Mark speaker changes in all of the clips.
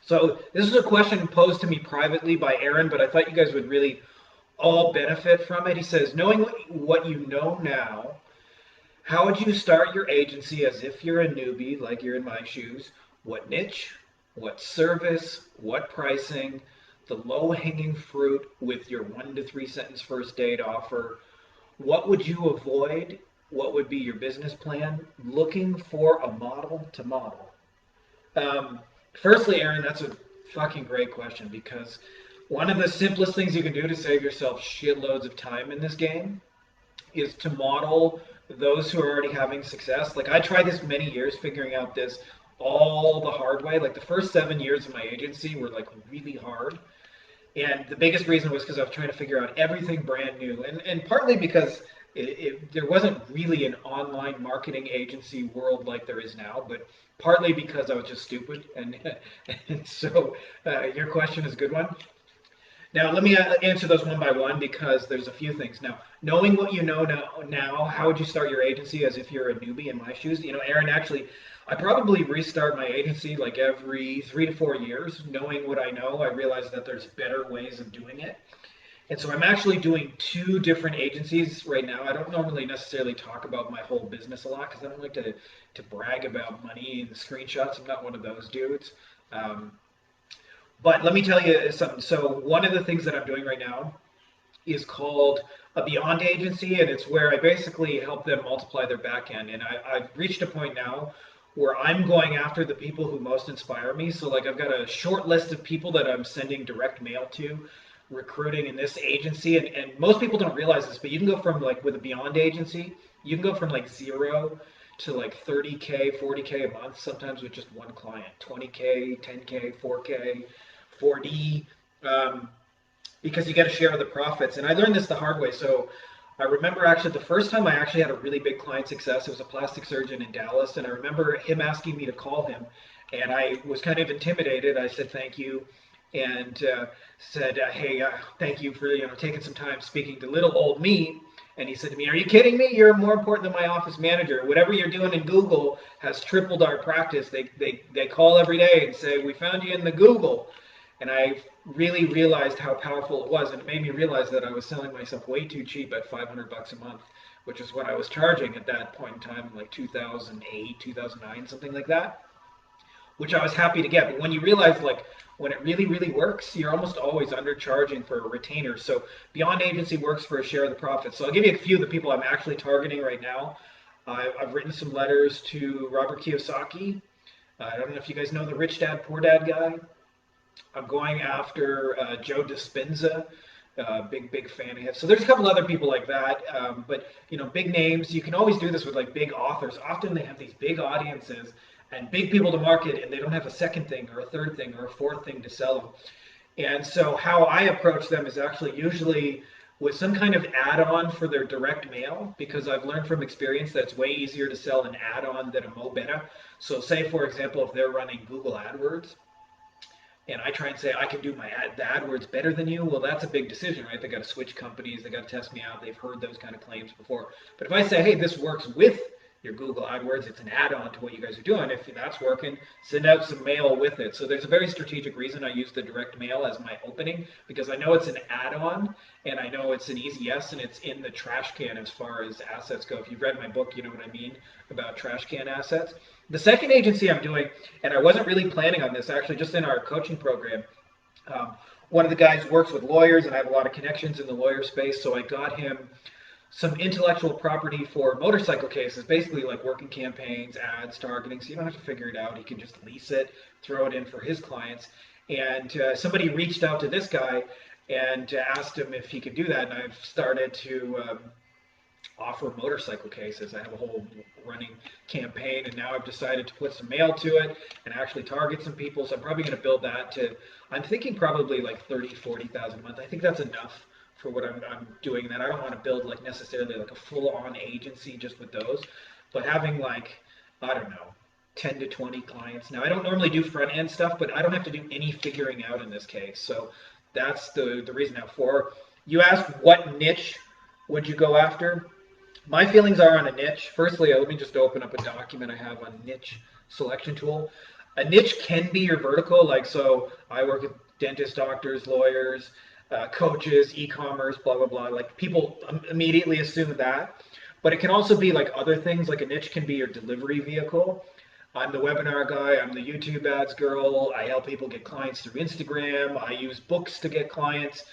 Speaker 1: So this is a question posed to me privately by Aaron, but I thought you guys would really all benefit from it. He says, knowing what you know now, how would you start your agency as if you're a newbie, like you're in my shoes? What niche, what service, what pricing, the low hanging fruit with your 1 to 3 sentence first date offer? What would you avoid? What would be your business plan? Looking for a model to model. Um, Firstly, Aaron, that's a fucking great question because one of the simplest things you can do to save yourself shitloads of time in this game is to model those who are already having success. Like I tried this many years figuring out this all the hard way. Like the first 7 years of my agency were like really hard. And the biggest reason was because I was trying to figure out everything brand new. And partly because there wasn't really an online marketing agency world like there is now, but partly because I was just stupid. And so your question is a good one. Now, let me answer those one by one because there's a few things. Now, knowing what you know now, how would you start your agency as if you're a newbie in my shoes? You know, Aaron, actually, I probably restart my agency like every 3 to 4 years. Knowing what I know, I realize that there's better ways of doing it. And so I'm actually doing two different agencies right now. I don't normally necessarily talk about my whole business a lot because I don't like to brag about money and the screenshots. I'm not one of those dudes. Um, but let me tell you something. So one of the things that I'm doing right now is called a Beyond agency, and it's where I basically help them multiply their back end. And I've reached a point now where I'm going after the people who most inspire me. So like I've got a short list of people that I'm sending direct mail to, recruiting in this agency. And most people don't realize this, but you can go from like with a Beyond agency, you can go from like zero to like 30K, 40K a month, sometimes with just one client, 20K, 10K, 4K, 4D. Um, because you get to share the profits. And I learned this the hard way. So I remember actually the first time I actually had a really big client success, it was a plastic surgeon in Dallas. And I remember him asking me to call him. And I was kind of intimidated. I said, thank you. And said, hey, thank you for taking some time speaking to little old me. And he said to me, are you kidding me? You're more important than my office manager. Whatever you're doing in Google has tripled our practice. They call every day and say, we found you in the Google. And I really realized how powerful it was, and it made me realize that I was selling myself way too cheap at $500 a month, which is what I was charging at that point in time, like 2008, 2009, something like that, which I was happy to get. But when you realize, like, when it really, really works, you're almost always undercharging for a retainer. So Beyond Agency works for a share of the profits. So I'll give you a few of the people I'm actually targeting right now. I've written some letters to Robert Kiyosaki. I don't know if you guys know the Rich Dad, Poor Dad guy. I'm going after Joe Dispenza, big fan of his. So there's a couple other people like that, but big names. You can always do this with like big authors. Often they have these big audiences and big people to market, and they don't have a second thing or a third thing or a fourth thing to sell them. And so how I approach them is actually usually with some kind of add-on for their direct mail, because I've learned from experience that it's way easier to sell an add-on than a mo beta. So say, for example, if they're running Google AdWords, and I try and say I can do the AdWords better than you, well, that's a big decision, right? They got to switch companies, they got to test me out. They've heard those kind of claims before. But if I say, hey, this works with your Google AdWords, it's an add-on to what you guys are doing. If that's working, send out some mail with it. So there's a very strategic reason I use the direct mail as my opening, because I know it's an add-on, and I know it's an easy yes, and it's in the trash can as far as assets go. If you've read my book, you know what I mean about trash can assets. The second agency I'm doing, and I wasn't really planning on this, actually, just in our coaching program, one of the guys works with lawyers, and I have a lot of connections in the lawyer space, so I got him some intellectual property for motorcycle cases, basically like working campaigns, ads, targeting, so you don't have to figure it out. He can just lease it, throw it in for his clients. And somebody reached out to this guy and asked him if he could do that, and I've started to offer motorcycle cases. I have a whole running campaign, and now I've decided to put some mail to it and actually target some people. So I'm probably going to build that to, I'm thinking probably like 30, 40,000 a month. I think that's enough for what I'm doing. That I don't want to build like necessarily like a full-on agency just with those, but having like, I don't know, 10 to 20 clients. Now I don't normally do front end stuff, but I don't have to do any figuring out in this case. So that's the reason. Now for you asked what niche would you go after? My feelings are on a niche. Firstly, let me just open up a document I have on niche selection tool. A niche can be your vertical. Like, so I work with dentists, doctors, lawyers, coaches, e-commerce, blah, blah, blah. Like people immediately assume that. But it can also be like other things. Like a niche can be your delivery vehicle. I'm the webinar guy. I'm the YouTube ads girl. I help people get clients through Instagram. I use books to get clients.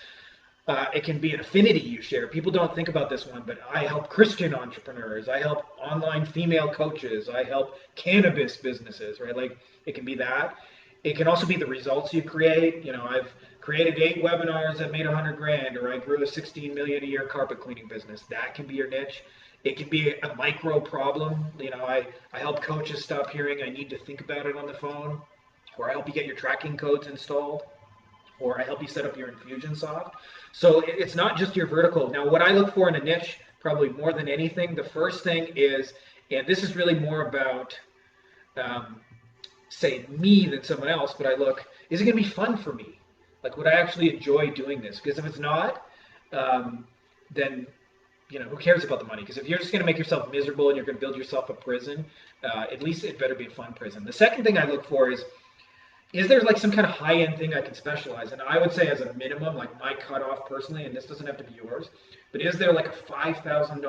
Speaker 1: It can be an affinity you share. People don't think about this one, but I help Christian entrepreneurs. I help online female coaches. I help cannabis businesses, right? Like it can be that. It can also be the results you create. You know, I've created 8 webinars that made 100 grand, or I grew a 16 million a year carpet cleaning business. That can be your niche. It can be a micro problem. You know, I help coaches stop hearing I need to think about it on the phone, or I help you get your tracking codes installed, or I help you set up your Infusionsoft. So it's not just your vertical. Now, what I look for in a niche, probably more than anything, the first thing is, and this is really more about, um, say, me than someone else, but I look, is it going to be fun for me? Like, would I actually enjoy doing this? Because if it's not, then who cares about the money? Because if you're just going to make yourself miserable and you're going to build yourself a prison, at least it better be a fun prison. The second thing I look for is there like some kind of high-end thing I can specialize in? I would say as a minimum, like my cutoff personally, and this doesn't have to be yours, but is there like a $5,000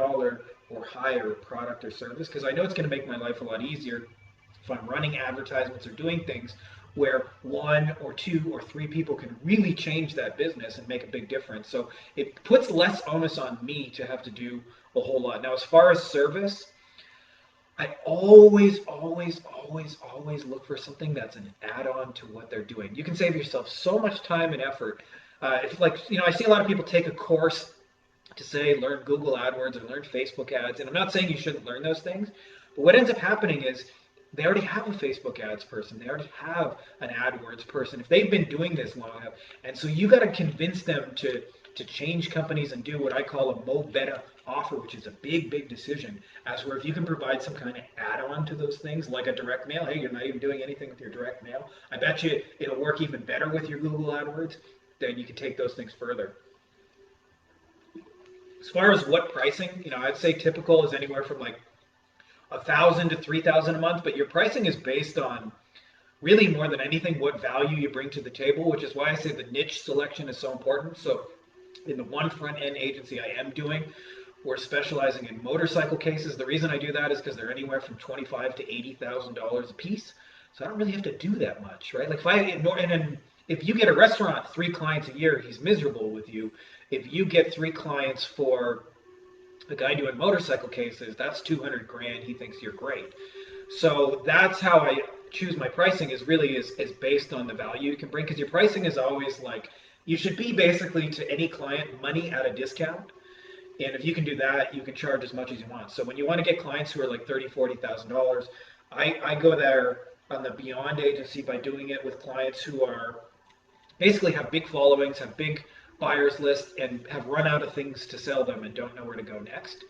Speaker 1: or higher product or service? Because I know it's going to make my life a lot easier if I'm running advertisements or doing things where 1 or 2 or 3 people can really change that business and make a big difference. So it puts less onus on me to have to do a whole lot. Now, as far as service, I always, always, always, always look for something that's an add-on to what they're doing. You can save yourself so much time and effort. If like, I see a lot of people take a course to say learn Google AdWords or learn Facebook ads, and I'm not saying you shouldn't learn those things, but what ends up happening is they already have a Facebook ads person. They already have an AdWords person. If they've been doing this long enough, and so you got to convince them to change companies and do what I call a mo beta offer, which is a big, big decision. As where if you can provide some kind of add-on to those things, like a direct mail, hey, you're not even doing anything with your direct mail. I bet you it'll work even better with your Google AdWords. Then you can take those things further. As far as what pricing, I'd say typical is anywhere from like 1,000 to 3,000 a month, but your pricing is based on really more than anything what value you bring to the table, which is why I say the niche selection is so important. So in the one front end agency I am doing, we're specializing in motorcycle cases. The reason I do that is because they're anywhere from $25,000 to $80,000 a piece. So I don't really have to do that much, right? Like if you get a restaurant 3 clients a year, he's miserable with you. If you get 3 clients for a guy doing motorcycle cases, that's 200 grand. He thinks you're great. So that's how I choose my pricing is based on the value you can bring, because your pricing is always like, you should be basically to any client money at a discount. And if you can do that, you can charge as much as you want. So when you want to get clients who are like $30,000, $40,000, I go there on the Beyond agency by doing it with clients who are basically have big followings, have big buyers list, and have run out of things to sell them and don't know where to go next.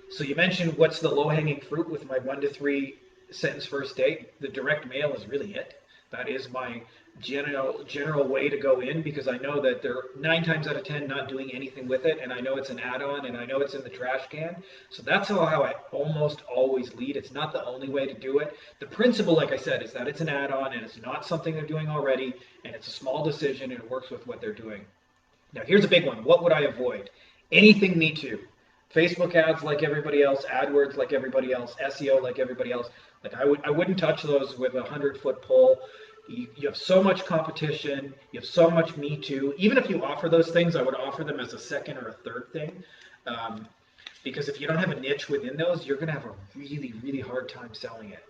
Speaker 1: So you mentioned what's the low-hanging fruit with my 1 to 3 sentence first date. The direct mail is really it. That is my general way to go in, because I know that they're 9 times out of 10 not doing anything with it, and I know it's an add-on, and I know it's in the trash can. So that's how I almost always lead. It's not the only way to do it. The principle, like I said, is that it's an add-on and it's not something they're doing already, and it's a small decision and it works with what they're doing. Now here's a big one. What would I avoid? Anything Me Too. Facebook ads like everybody else, AdWords like everybody else, SEO like everybody else. Like I wouldn't touch those with a 100-foot pole. You have so much competition. You have so much Me Too. Even if you offer those things, I would offer them as a second or a third thing. Because if you don't have a niche within those, you're going to have a really, really hard time selling it.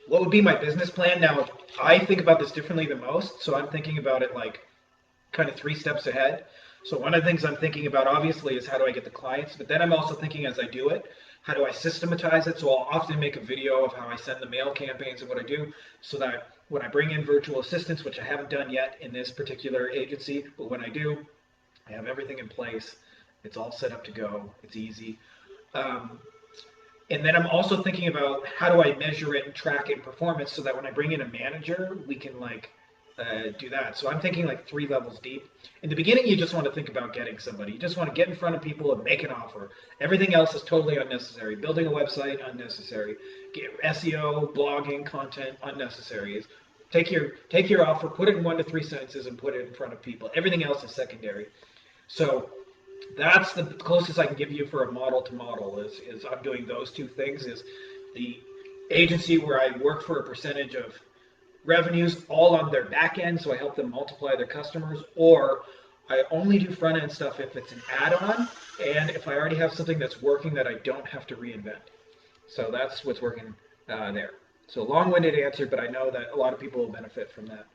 Speaker 1: What would be my business plan? Now, I think about this differently than most, so I'm thinking about it like kind of 3 steps ahead. So one of the things I'm thinking about, obviously, is how do I get the clients, but then I'm also thinking as I do it, how do I systematize it? So I'll often make a video of how I send the mail campaigns and what I do, so that when I bring in virtual assistants, which I haven't done yet in this particular agency, but when I do, I have everything in place. It's all set up to go. It's easy. And then I'm also thinking about how do I measure it and track it in performance, so that when I bring in a manager, we can like do that. So I'm thinking like 3 levels deep. In the beginning, you just want to think about getting somebody. You just want to get in front of people and make an offer. Everything else is totally unnecessary. Building a website, unnecessary. SEO, blogging, content, unnecessary. Take your offer, put it in 1 to 3 sentences, and put it in front of people. Everything else is secondary. So that's the closest I can give you for a model to model is I'm doing those two things is the agency where I work for a percentage of revenues all on their back end, so I help them multiply their customers, or I only do front end stuff if it's an add-on and if I already have something that's working that I don't have to reinvent. So that's what's working there. So long-winded answer, but I know that a lot of people will benefit from that.